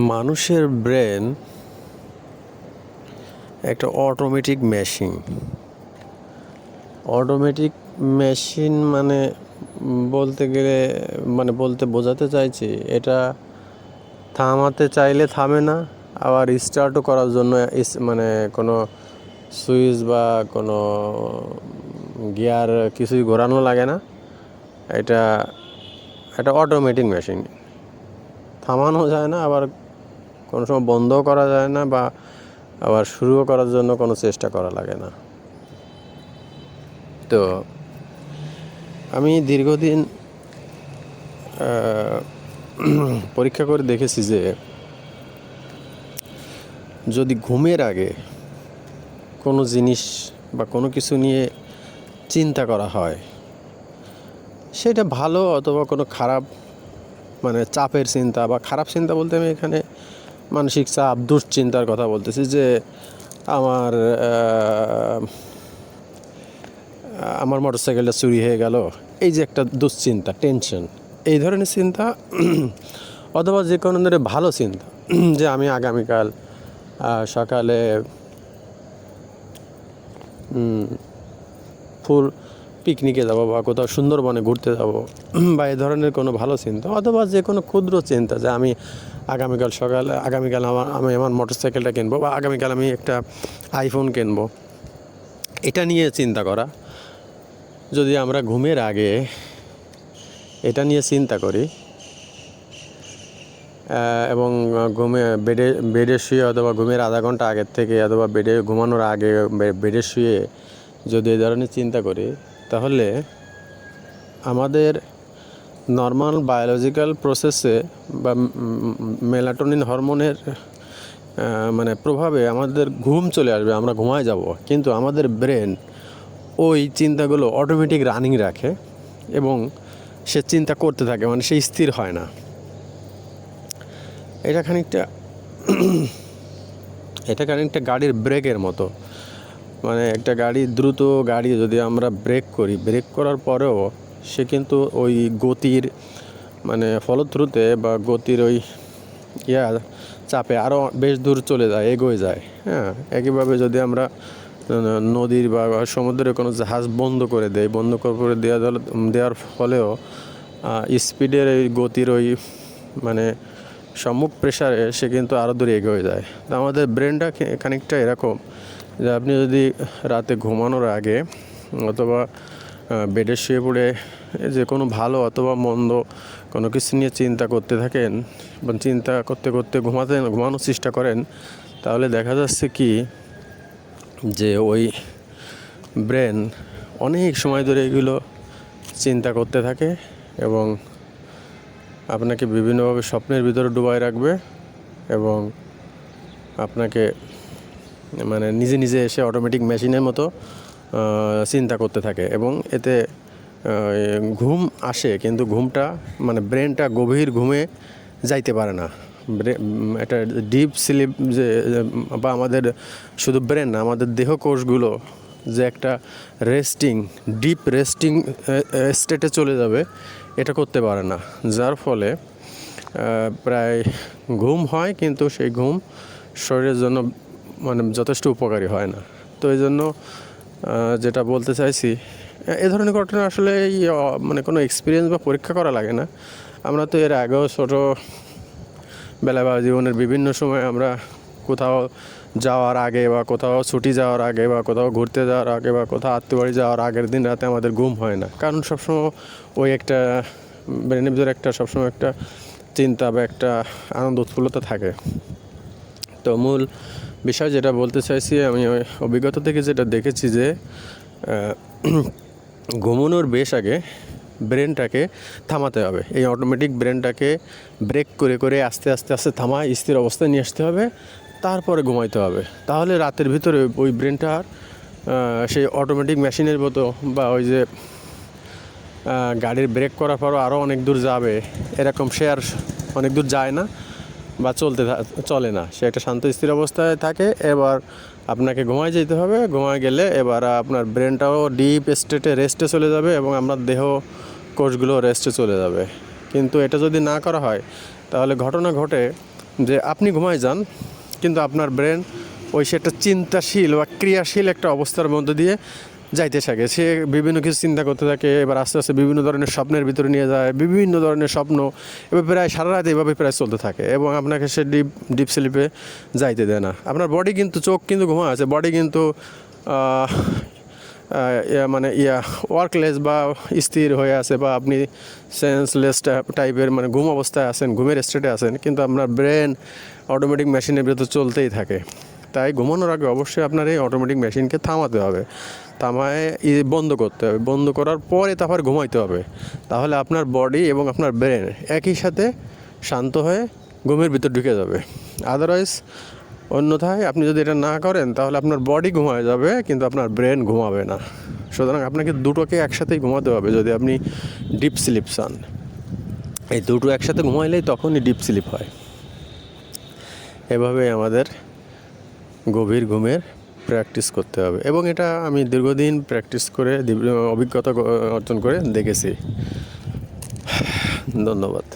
মানুষের ব্রেন একটা automatic machine. Automatic machine মানে বলতে গেলে বলতে বোঝাতে চাইছি, এটা থামাতে চাইলে থামে না, আবার স্টার্টও করার জন্য কোনো সুইচ বা কোনো গিয়ার কিছুই ঘোরানো লাগে না। এটা একটা অটোমেটিক মেশিন, থামানো যায় না, আবার কোনো সময় বন্ধও করা যায় না, বা আবার শুরুও করার জন্য কোনো চেষ্টা করা লাগে না। তো আমি দীর্ঘদিন পরীক্ষা করে দেখেছি যে যদি ঘুমের আগে কোনো জিনিস বা কোনো কিছু নিয়ে চিন্তা করা হয়, সেটা ভালো অথবা কোনো খারাপ, চাপের চিন্তা বা খারাপ চিন্তা বলতে আমি এখানে মানসিক চাপ, দুশ্চিন্তার কথা বলতেছি, যে আমার মোটরসাইকেলটা চুরি হয়ে গেল, এই যে একটা দুশ্চিন্তা, টেনশন, এই ধরনের চিন্তা, অথবা যে কোনো ধরনের ভালো চিন্তা, যে আমি আগামীকাল সকালে ফুল পিকনিকে যাব বা কোথাও সুন্দরবনে ঘুরতে যাব, বা এই ধরনের কোনো ভালো চিন্তা, অথবা যে কোনো ক্ষুদ্র চিন্তা, যে আমি আগামীকাল আমি আমার মোটরসাইকেলটা কিনবো, বা আগামীকাল আমি একটা আইফোন কিনবো, এটা নিয়ে চিন্তা করা। যদি আমরা ঘুমের আগে এটা নিয়ে চিন্তা করি এবং বেডে শুয়ে অথবা ঘুমের আধা ঘন্টা আগের থেকে, অথবা ঘুমানোর আগে বেডে শুয়ে যদি এই ধরনের চিন্তা করি, তাহলে আমাদের নর্মাল বায়োলজিক্যাল প্রসেসে বা মেলাটোনিন হরমোনের প্রভাবে আমাদের ঘুম চলে আসবে, আমরা ঘুমায় যাব, কিন্তু আমাদের ব্রেন ওই চিন্তাগুলো অটোমেটিক রানিং রাখে এবং সে চিন্তা করতে থাকে, সে স্থির হয় না। এটা খানিকটা গাড়ির ব্রেকের মতো। একটা দ্রুত গাড়ি যদি আমরা ব্রেক করি, ব্রেক করার পরেও সে কিন্তু ওই গতির ফলশ্রুতে বা গতির ওই চাপে আরও বেশ দূর চলে যায়, এগোয় যায়। হ্যাঁ, একইভাবে যদি আমরা নদীর বা সমুদ্রের কোনো জাহাজ বন্ধ করে দেওয়ার ফলেও স্পিডের এই গতির ওই সম্মুখ প্রেসারে সে কিন্তু আরও দূরে এগিয়ে যায়। তো আমাদের ব্রেনটা খানিকটা এরকম, যে আপনি যদি রাতে ঘুমানোর আগে অথবা বেডে শুয়ে পড়ে যে কোনো ভালো অথবা মন্দ কোনো কিছু নিয়ে চিন্তা করতে থাকেন, বা চিন্তা করতে করতে ঘুমানোর চেষ্টা করেন, তাহলে দেখা যাচ্ছে কি যে ওই ব্রেন অনেক সময় ধরে এগুলো চিন্তা করতে থাকে এবং আপনাকে বিভিন্নভাবে স্বপ্নের ভিতরে ডুবায় রাখবে, এবং আপনাকে নিজে নিজে এসে অটোমেটিক মেশিনের মতো চিন্তা করতে থাকে, এবং এতে ঘুম আসে, কিন্তু ঘুমটা ব্রেনটা গভীর ঘুমে যাইতে পারে না। একটা ডিপ স্লিপ বা আমাদের শুধু ব্রেন না, আমাদের দেহ কোষগুলো যে একটা ডিপ রেস্টিং স্টেটে চলে যাবে, এটা করতে পারে না, যার ফলে প্রায় ঘুম হয়, কিন্তু সেই ঘুম শরীরের জন্য যথেষ্ট উপকারী হয় না। তো এই জন্য যেটা বলতে চাইছি, এ ধরনের ঘটনা আসলে কোনো এক্সপিরিয়েন্স বা পরীক্ষা করা লাগে না। আমরা তো এর আগেও ছোটোবেলা বা জীবনের বিভিন্ন সময় আমরা কোথাও যাওয়ার আগে, বা কোথাও ছুটি যাওয়ার আগে, বা কোথাও ঘুরতে যাওয়ার আগে, বা কোথাও আত্মীয় বাড়ি যাওয়ার আগের দিন রাতে আমাদের ঘুম হয় না, কারণ সবসময় ওই একটা ব্রেনের ভিতরে সবসময় একটা চিন্তা বা একটা আনন্দ উৎফুল্লতা থাকে। তো মূল বিষয় যেটা বলতে চাইছি, আমি অভিজ্ঞতা থেকে যেটা দেখেছি, যে ঘুমানোর বেশ আগে ব্রেনটাকে থামাতে হবে। এই অটোমেটিক ব্রেনটাকে ব্রেক করে করে আস্তে আস্তে আস্তে থামায় স্থির অবস্থায় নিয়ে আসতে হবে, তারপরে ঘুমাইতে হবে। তাহলে রাতের ভিতরে ওই ব্রেনটা সেই অটোমেটিক মেশিনের মতো, বা ওই যে গাড়ির ব্রেক করার পরও আরও অনেক দূর যাবে, এরকম সে আর অনেক দূর যায় না বা চলে না, সে একটা শান্ত স্থির অবস্থায় থাকে। এবার আপনাকে ঘুমায় যেতে হবে, ঘুমায় গেলে এবার আপনার ব্রেনটাও ডিপ স্টেটে রেস্টে চলে যাবে, এবং আপনার দেহ কোষগুলো রেস্টে চলে যাবে। কিন্তু এটা যদি না করা হয়, তাহলে ঘটনা ঘটে যে আপনি ঘুমায় যান কিন্তু আপনার ব্রেন ওই সে একটা চিন্তাশীল বা ক্রিয়াশীল একটা অবস্থার মধ্যে দিয়ে যাইতে থাকে, সে বিভিন্ন কিছু চিন্তা করতে থাকে, এবার আস্তে আস্তে বিভিন্ন ধরনের স্বপ্নের ভিতরে নিয়ে যায়, বিভিন্ন ধরনের স্বপ্ন, এবার প্রায় সারা রাত এভাবে প্রায় চলতে থাকে এবং আপনাকে সে ডিপ ডিপ স্লিপে যাইতে দেয় না। আপনার বডি কিন্তু, চোখ কিন্তু ঘুমা আছে, বডি কিন্তু মানে ওয়ার্কলেস বা স্থির হয়ে আছে, বা আপনি সেন্সলেস টাইপের মানে ঘুম অবস্থায় আছেন, ঘুমের স্টেটে আছেন, কিন্তু আপনার ব্রেন অটোমেটিক মেশিনের ভেতর চলতেই থাকে। তাই ঘুমানোর আগে অবশ্যই আপনার এই অটোমেটিক মেশিনকে থামাতে হবে, থামায় বন্ধ করতে হবে, বন্ধ করার পরে তারপর ঘুমাইতে হবে। তাহলে আপনার বডি এবং আপনার ব্রেন একই সাথে শান্ত হয়ে ঘুমের ভিতর ঢুকে যাবে। আদারওয়াইজ, অন্যথায় আপনি যদি এটা না করেন তাহলে আপনার বডি ঘুমায় যাবে কিন্তু আপনার ব্রেন ঘুমাবে না। সুতরাং আপনাকে দুটোকে একসাথেই ঘুমাতে হবে যদি আপনি ডিপ স্লিপ চান। এই দুটো একসাথে ঘুমাইলেই তখনই ডিপ স্লিপ হয়। এভাবে আমাদের গভীর ঘুমের প্র্যাকটিস করতে হবে এবং এটা আমি দীর্ঘদিন প্র্যাকটিস করে অভিজ্ঞতা অর্জন করে দেখেছি। ধন্যবাদ।